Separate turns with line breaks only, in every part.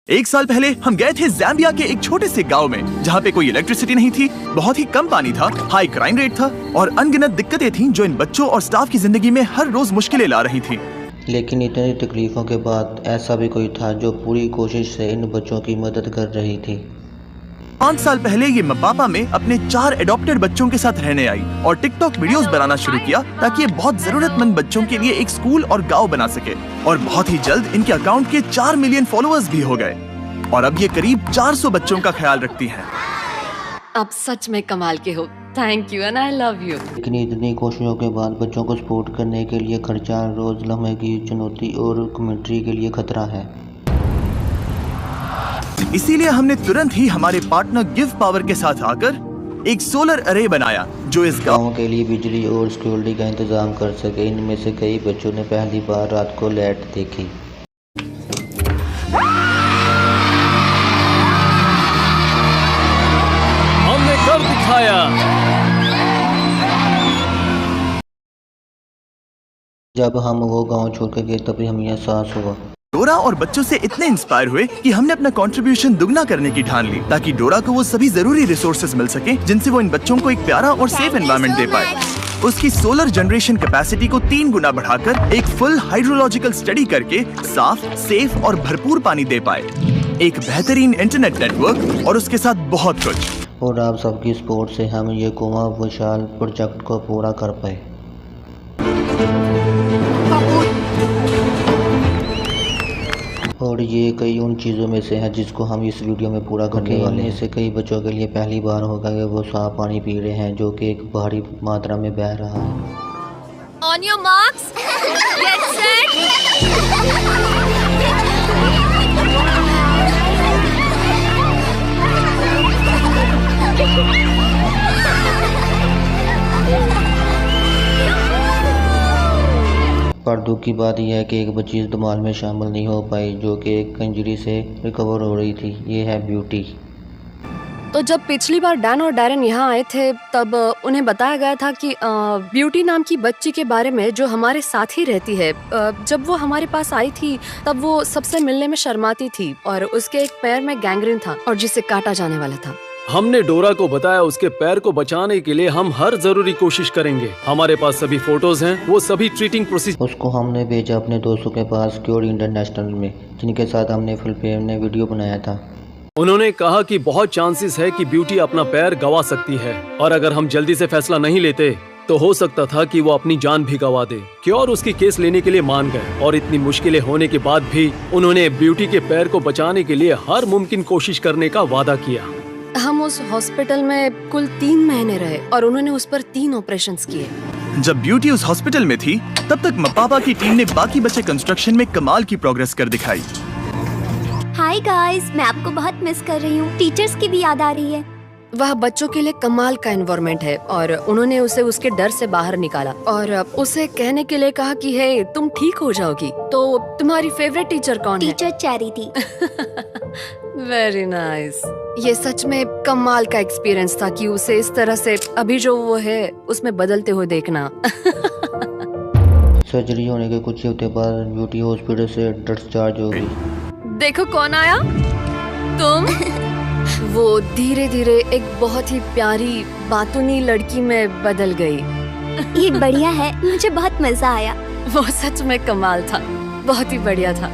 1 साल पहले हम गए थे ज़ाम्बिया के एक छोटे से गांव में, जहां पे कोई इलेक्ट्रिसिटी नहीं थी, बहुत ही कम पानी था, हाई क्राइम रेट था और अनगिनत दिक्कतें थीं जो इन बच्चों और स्टाफ की जिंदगी में हर रोज मुश्किलें ला रही थी।
लेकिन इतनी तकलीफों के बाद ऐसा भी कोई था जो पूरी कोशिश से इन बच्चों की मदद कर रही थी।
5 साल पहले ये पापा में अपने 4 एडॉप्टेड बच्चों के साथ रहने आई और टिकटॉक वीडियोस बनाना शुरू किया ताकि ये बहुत जरूरतमंद बच्चों के लिए एक स्कूल और गांव बना सके। और बहुत ही जल्द इनके अकाउंट के 4 मिलियन फॉलोअर्स भी हो गए और अब ये करीब 400 बच्चों का ख्याल रखती हैं।
आप सच में कमाल के हो। Thank you and I love you.
लेकिन इतनी कोशिशों के बाद बच्चों को सपोर्ट करने के लिए खर्चा, रोज लम्हे की चुनौती और कमेंट्री के लिए खतरा है।
इसीलिए हमने तुरंत ही हमारे पार्टनर गिव पावर के साथ आकर एक सोलर अरे बनाया जो इस
गाँव के लिए बिजली और सिक्योरिटी का इंतजाम कर सके। इनमें से कई बच्चों ने पहली बार रात को लाइट देखी।
हमने कर दिखाया।
जब हम वो गांव छोड़ कर गए तभी हमें एहसास हुआ।
डोरा और बच्चों से इतने इंस्पायर हुए कि हमने अपना कंट्रीब्यूशन दुगना करने की ठान ली ताकि डोरा को वो सभी जरूरी रिसोर्सेज मिल सके जिनसे वो इन बच्चों को एक प्यारा और सेफ एनवायरनमेंट दे पाए। उसकी सोलर जनरेशन कैपेसिटी को 3 गुना बढ़ाकर एक फुल हाइड्रोलॉजिकल स्टडी करके साफ, सेफ और भरपूर पानी दे पाए, एक बेहतरीन इंटरनेट नेटवर्क और उसके साथ बहुत कुछ।
और आप सबकी सपोर्ट से हम ये कुआं विशाल प्रोजेक्ट को पूरा कर पाए। और ये कई उन चीज़ों में से है जिसको हम इस वीडियो में पूरा करने वाले हैं। इससे कई बच्चों के लिए पहली बार होगा कि वो साफ पानी पी रहे हैं जो कि एक भारी मात्रा में बह रहा है।
On your marks, get set.
पर दुख की बात यह है कि एक बच्ची इस धमाल में शामिल नहीं हो पाई जो कि एक इंजरी से रिकवर हो रही थी। ये है ब्यूटी।
तो जब पिछली बार डैन और डैरन यहाँ आए थे तब उन्हें बताया गया था कि ब्यूटी नाम की बच्ची के बारे में जो हमारे साथ ही रहती है। जब वो हमारे पास आई थी तब वो सबसे मिलने में शर्माती थी और उसके एक पैर में गैंग्रीन था और जिसे काटा जाने वाला था।
हमने डोरा को बताया उसके पैर को बचाने के लिए हम हर जरूरी कोशिश करेंगे। हमारे पास सभी फोटोज हैं, वो सभी ट्रीटिंग प्रोसीजर।
उसको हमने भेजा अपने दोस्तों के पास क्योर इंटरनेशनल में, जिनके साथ हमने फिल्म ने वीडियो बनाया था।
उन्होंने कहा कि बहुत चांसेस है कि ब्यूटी अपना पैर गंवा सकती है और अगर हम जल्दी से फैसला नहीं लेते तो हो सकता था कि वो अपनी जान भी गंवा दे। क्योर उसकी केस लेने के लिए मान गए और इतनी मुश्किलें होने के बाद भी उन्होंने ब्यूटी के पैर को बचाने के लिए हर मुमकिन कोशिश करने का वादा किया।
हम उस हॉस्पिटल में कुल 3 महीने रहे और उन्होंने उस पर 3 ऑपरेशंस किए।
जब ब्यूटी उस हॉस्पिटल में थी तब तक पापा की टीम ने बाकी बचे कंस्ट्रक्शन में कमाल की प्रोग्रेस कर दिखाई।
हाय गाइस, मैं आपको बहुत मिस कर रही हूँ। टीचर्स की भी याद आ रही है।
वह बच्चों के लिए कमाल का एनवायरनमेंट है और उन्होंने उसे उसके डर से बाहर निकाला और उसे कहने के लिए कहा कि हे, तुम ठीक हो जाओगी। तो तुम्हारी फेवरेट टीचर कौन है?
Teacher charity.
Very nice. ये सच में कमाल का एक्सपीरियंस था कि उसे इस तरह से अभी जो वो है उसमें बदलते हुए देखना।
सर्जरी होने के कुछ हफ्ते बाद ब्यूटी हॉस्पिटल से डिस्चार्ज हो गई।
देखो कौन आया। तुम। वो धीरे धीरे एक बहुत ही प्यारी बातूनी लड़की में बदल गई।
ये बढ़िया है, मुझे बहुत मजा आया।
वो सच में कमाल था, बहुत ही बढ़िया था।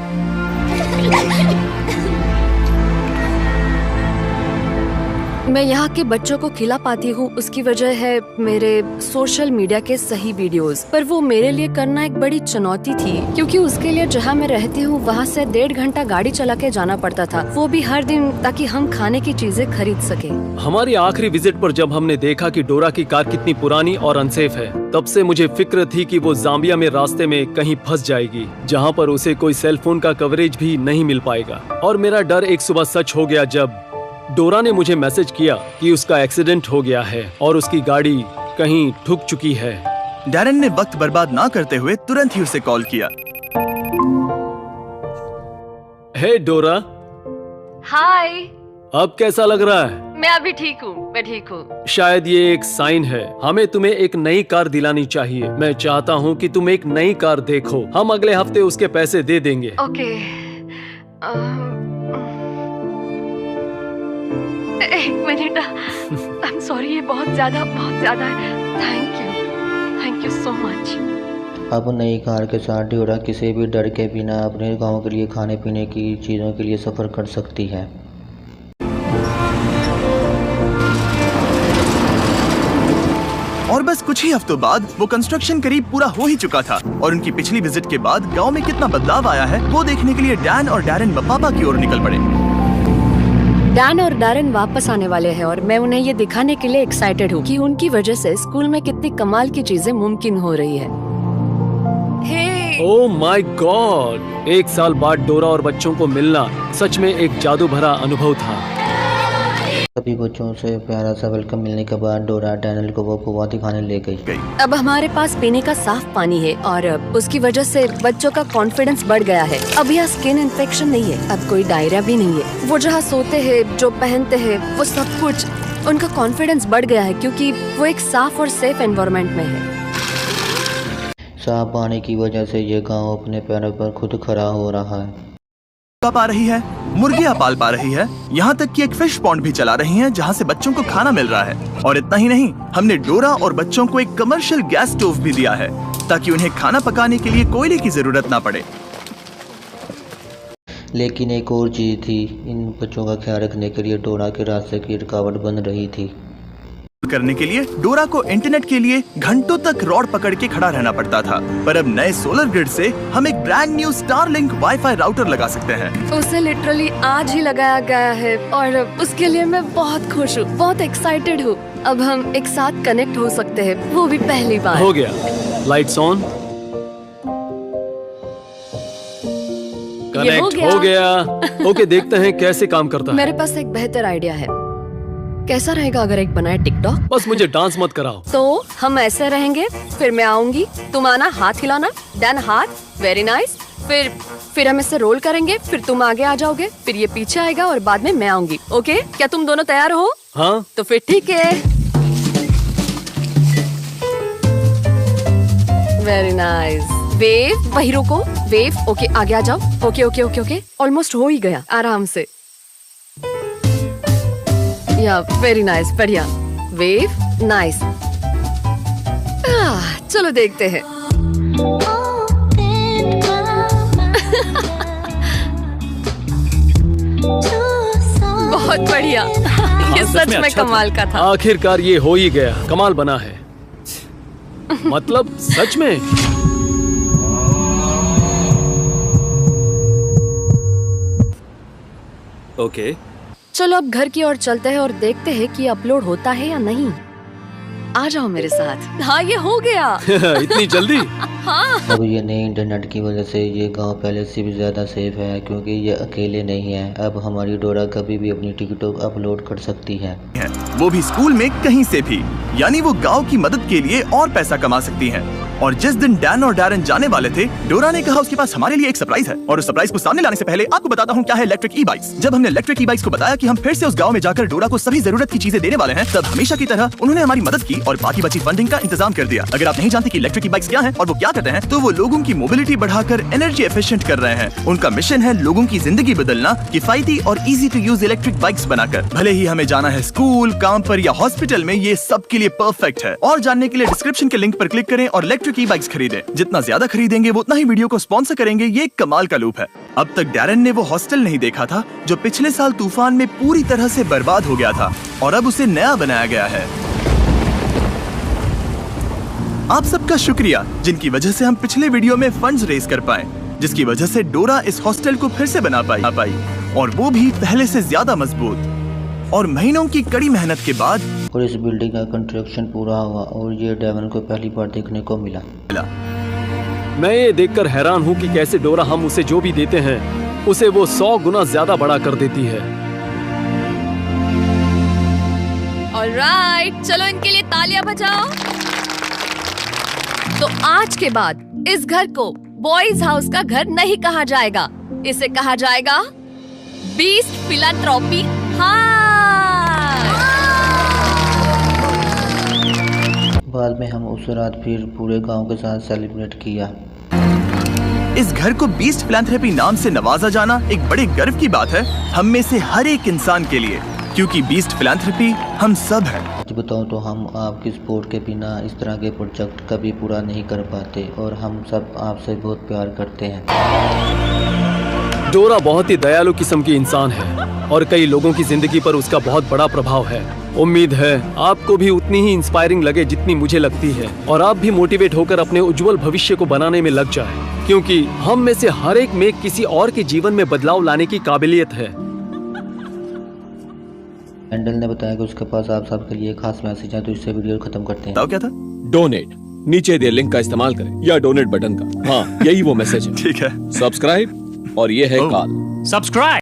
मैं यहाँ के बच्चों को खिला पाती हूँ उसकी वजह है मेरे सोशल मीडिया के सही वीडियोस। पर वो मेरे लिए करना एक बड़ी चुनौती थी क्योंकि उसके लिए जहाँ मैं रहती हूँ वहाँ से 1.5 घंटा गाड़ी चला के जाना पड़ता था, वो भी हर दिन, ताकि हम खाने की चीजें खरीद सके।
हमारी आखिरी विजिट पर जब हमने देखा कि डोरा की कार कितनी पुरानी और अनसेफ है, तब से मुझे फिक्र थी कि वो ज़ाम्बिया में रास्ते में कहीं फंस जाएगी जहाँ पर उसे कोई सेल फोन का कवरेज भी नहीं मिल पाएगा। और मेरा डर एक सुबह सच हो गया जब डोरा ने मुझे मैसेज किया कि उसका एक्सीडेंट हो गया है और उसकी गाड़ी कहीं ठुक चुकी है।
डैरन ने वक्त बर्बाद ना करते हुए तुरंत ही उसे कॉल किया।
हे डोरा।
हाय।
अब कैसा लग रहा है?
मैं अभी ठीक हूँ, मैं ठीक हूँ।
शायद ये एक साइन है। हमें तुम्हें एक नई कार दिलानी चाहिए। मैं चाहता हूँ कि तुम एक नई कार देखो। हम अगले हफ्ते उसके पैसे दे देंगे।
ओके। एक मिनट, आई एम सॉरी, ये बहुत ज्यादा है। Thank you so much.
अब नई कार के साथ डोरा किसी भी डर के बिना अपने गांव के लिए खाने पीने की चीज़ों के लिए सफ़र कर सकती है।
और बस कुछ ही हफ्तों बाद वो कंस्ट्रक्शन करीब पूरा हो ही चुका था और उनकी पिछली विजिट के बाद गांव में कितना बदलाव आया है वो देखने के लिए डैन और डैरेन पापा की ओर निकल पड़े।
डैन और डैरेन वापस आने वाले हैं और मैं उन्हें ये दिखाने के लिए एक्साइटेड हूँ कि उनकी वजह से स्कूल में कितनी कमाल की चीजें मुमकिन हो रही है।
ओह माय गॉड, 1 साल बाद डोरा और बच्चों को मिलना सच में एक जादू भरा अनुभव था।
सभी बच्चों से प्यारा सा वेलकम मिलने के बाद डोरा डैनियल को वो कुआं दिखाने ले गई।
अब हमारे पास पीने का साफ पानी है और उसकी वजह से बच्चों का कॉन्फिडेंस बढ़ गया है। अब यह स्किन इन्फेक्शन नहीं है, अब कोई डायरिया भी नहीं है। वो जहाँ सोते हैं, जो पहनते हैं, वो सब कुछ, उनका कॉन्फिडेंस बढ़ गया है क्योंकि वो एक साफ और सेफ एनवायरनमेंट में है।
साफ पानी की वजह से ये गांव अपने पैरों पर खुद खड़ा हो रहा है।
पा रही है, मुर्गियां पाल पा रही है, यहाँ तक कि एक फिश पॉन्ड भी चला रही हैं जहाँ से बच्चों को खाना मिल रहा है। और इतना ही नहीं, हमने डोरा और बच्चों को एक कमर्शियल गैस स्टोव भी दिया है ताकि उन्हें खाना पकाने के लिए कोयले की जरूरत ना पड़े।
लेकिन एक और चीज थी, इन बच्चों का ख्याल रखने के लिए डोरा के रास्ते की रुकावट बन रही थी।
करने के लिए डोरा को इंटरनेट के लिए घंटों तक रॉड पकड़ के खड़ा रहना पड़ता था, पर अब नए सोलर ग्रिड से हम एक brand new Starlink wifi router लगा सकते हैं।
उसे लिटरली आज ही लगाया गया है और उसके लिए मैं बहुत खुश हूँ, बहुत एक्साइटेड हूँ। अब हम एक साथ कनेक्ट हो सकते हैं, वो भी पहली बार।
हो गया, लाइट्स ऑन, कनेक्ट हो गया। ओके, देखते हैं कैसे काम करता है।
मेरे पास एक बेहतर आइडिया है। कैसा रहेगा अगर एक बनाए टिकटॉक?
बस मुझे डांस मत कराओ।
तो हम ऐसे रहेंगे, फिर मैं आऊंगी, तुम आना, हाथ हिलाना, डन हाथ, वेरी नाइस। फिर हम इसे रोल करेंगे, फिर तुम आगे आ जाओगे, फिर ये पीछे आएगा और बाद में मैं आऊंगी। ओके, क्या तुम दोनों तैयार हो?
हाँ।
तो फिर ठीक है। Very nice. वेव, वही रोको, वेव। ओके, आगे आ जाओ। Okay okay okay okay, almost हो ही गया, आराम से। या वेरी नाइस, बढ़िया। Wave, nice. चलो देखते हैं। बहुत बढ़िया। ये सच में कमाल का था।
आखिरकार ये हो ही गया, कमाल बना है। मतलब सच में। ओके,
चलो अब घर की ओर चलते हैं और देखते हैं कि अपलोड होता है या नहीं। आ जाओ मेरे साथ। हाँ, ये हो गया।
इतनी जल्दी?
हाँ।
अब ये नए इंटरनेट की वजह से ये गांव पहले से भी ज़्यादा सेफ है क्योंकि ये अकेले नहीं है। अब हमारी डोरा कभी भी अपनी टिकटॉक अपलोड कर सकती है,
वो भी स्कूल में कहीं से भी। यानी वो गांव की मदद के लिए और पैसा कमा सकती हैं। और जिस दिन डैन और डैरेन जाने वाले थे, डोरा ने कहा उसके पास हमारे लिए एक सरप्राइज है। और उस सरप्राइज को सामने लाने से पहले आपको बताता हूँ क्या है इलेक्ट्रिक ई बाइक्स। जब हमने इलेक्ट्रिक ई बाइक्स को बताया कि हम फिर से उस गांव में जाकर डोरा को सभी जरूरत की चीजें देने वाले हैं, तब हमेशा की तरह उन्होंने हमारी मदद की और बाकी बची फंडिंग का इंतजाम कर दिया। अगर आप नहीं जानते कि इलेक्ट्रिक ई बाइक्स क्या हैं और वो क्या करते हैं, तो वो लोगों की मोबिलिटी बढ़ाकर एनर्जी एफिशिएंट कर रहे हैं। उनका मिशन है लोगों की जिंदगी बदलना, किफायती और easy to use electric bikes बनाकर। भले ही हमें जाना है स्कूल, काम पर या हॉस्पिटल में, ये सबके लिए परफेक्ट है। और जानने के लिए डिस्क्रिप्शन के लिंक पर क्लिक करें और इलेक्ट्रिक ई बाइक्स खरीदें। जितना ज्यादा खरीदेंगे वो उतना ही वीडियो को स्पॉन्सर करेंगे। ये एक कमाल का लूप है। अब तक डैरेन ने वो हॉस्टल नहीं देखा था जो पिछले साल तूफान में पूरी तरह से बर्बाद हो गया था और अब उसे नया बनाया गया है। आप सबका शुक्रिया जिनकी वजह से हम पिछले वीडियो में फंड्स रेज कर पाए, जिसकी वजह से डोरा इस हॉस्टल को फिर से बना पाई और वो भी पहले से ज्यादा मजबूत। और महीनों की कड़ी मेहनत के बाद
और इस बिल्डिंग का कंस्ट्रक्शन पूरा हुआ और ये डैरेन को पहली बार देखने को मिला।
मैं ये देखकर हैरान हूँ कि कैसे डोरा हम उसे जो भी देते हैं उसे वो 100 गुना ज्यादा बड़ा कर देती है।
ऑलराइट, चलो इनके लिए तालियां बजाओ। तो आज के बाद इस घर को बॉयज हाउस का घर नहीं कहा जाएगा, इसे कहा जाएगा बीस्ट फिलैंथ्रोपी
बाद में हम उस रात फिर पूरे गांव के साथ सेलिब्रेट किया।
इस घर को बीस्ट फिलैंथ्रोपी नाम से नवाजा जाना एक बड़े गर्व की बात है हम में से हर एक इंसान के लिए। क्योंकि बीस्ट फिलैंथ्रोपी हम सब हैं।
सच बताऊं तो हम आपकी सपोर्ट के बिना इस तरह के प्रोजेक्ट कभी पूरा नहीं कर पाते और हम सब आपसे बहुत प्यार करते हैं।
डोरा बहुत ही दयालु किस्म की इंसान है और कई लोगों की जिंदगी पर उसका बहुत बड़ा प्रभाव है। उम्मीद है आपको भी उतनी ही इंस्पायरिंग लगे जितनी मुझे लगती है और आप भी मोटिवेट होकर अपने उज्जवल भविष्य को बनाने में लग जाए, क्योंकि हम में से हर एक में किसी और के जीवन में बदलाव लाने की काबिलियत है।
हैंडल ने बताया कि उसके पास आप सबके लिए खास मैसेज है, तो इससे वीडियो खत्म करते हैं।
बताओ क्या था?
डोनेट, नीचे दिए लिंक का इस्तेमाल करें या डोनेट बटन का। हाँ, यही वो मैसेज है।
ठीक है।
सब्सक्राइब और ये है कॉल।
सब्सक्राइब।